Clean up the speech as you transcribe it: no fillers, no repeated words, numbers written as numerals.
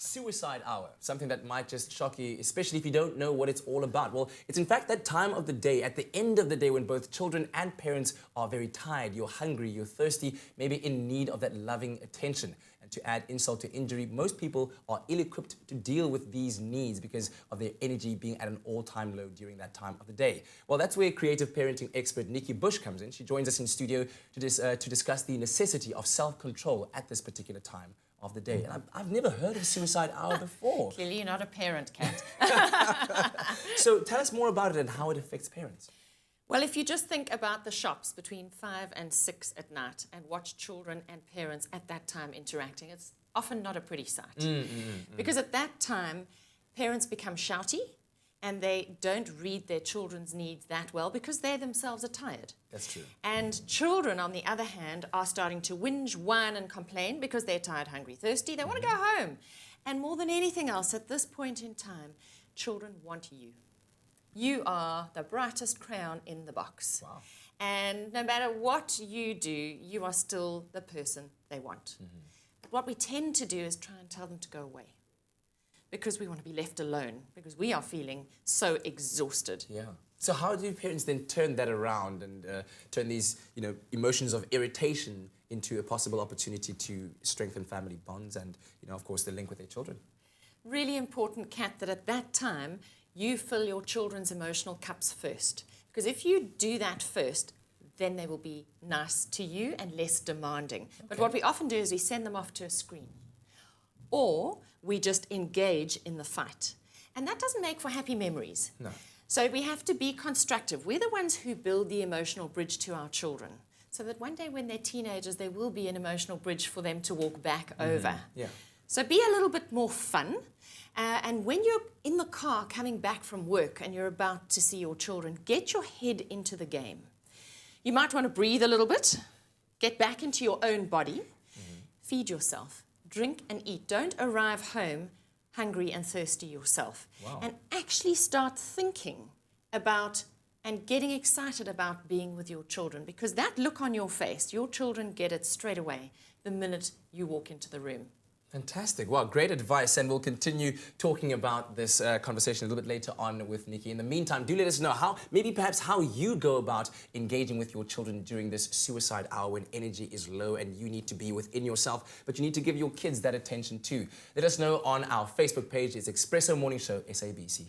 Suicide hour, something that might just shock you, especially if you don't know what it's all about. Well, it's in fact that time of the day, at the end of the day, when both children and parents are very tired, you're hungry, you're thirsty, maybe in need of that loving attention. And to add insult to injury, most people are ill-equipped to deal with these needs because of their energy being at an all-time low during that time of the day. Well, that's where creative parenting expert Nikki Bush comes in. She joins us in studio to discuss the necessity of self-control at this particular time of the day. And I've never heard of suicide hour before. Clearly you're not a parent, Kat. So tell us more about it and how it affects parents. Well, if you just think about the shops between 5 and 6 at night and watch children and parents at that time interacting, it's often not a pretty sight. Because at that time, parents become shouty and they don't read their children's needs that well because they themselves are tired. That's true. And children, on the other hand, are starting to whinge, whine and complain because they're tired, hungry, thirsty. They want to go home. And more than anything else, at this point in time, children want you. You are the brightest crayon in the box. Wow. And no matter what you do, you are still the person they want. But what we tend to do is try and tell them to go away, because we want to be left alone, because we are feeling so exhausted. Yeah. So how do parents then turn that around and turn these, emotions of irritation into a possible opportunity to strengthen family bonds and, of course, the link with their children? Really important, Kat, that at that time you fill your children's emotional cups first. Because if you do that first, then they will be nice to you and less demanding. Okay. But what we often do is we send them off to a screen. Or we just engage in the fight. And that doesn't make for happy memories. No. So we have to be constructive. We're the ones who build the emotional bridge to our children, so that one day when they're teenagers, there will be an emotional bridge for them to walk back over. Yeah. So be a little bit more fun. And when you're in the car coming back from work and you're about to see your children, get your head into the game. You might want to breathe a little bit, get back into your own body, feed yourself, drink and eat. Don't arrive home hungry and thirsty yourself. Wow. And actually start thinking about and getting excited about being with your children, because that look on your face, your children get it straight away the minute you walk into the room. Fantastic. Well, great advice, and we'll continue talking about this conversation a little bit later on with Nikki. In the meantime, do let us know perhaps how you go about engaging with your children during this suicide hour when energy is low and you need to be within yourself, but you need to give your kids that attention too. Let us know on our Facebook page. It's Expresso Morning Show, SABC.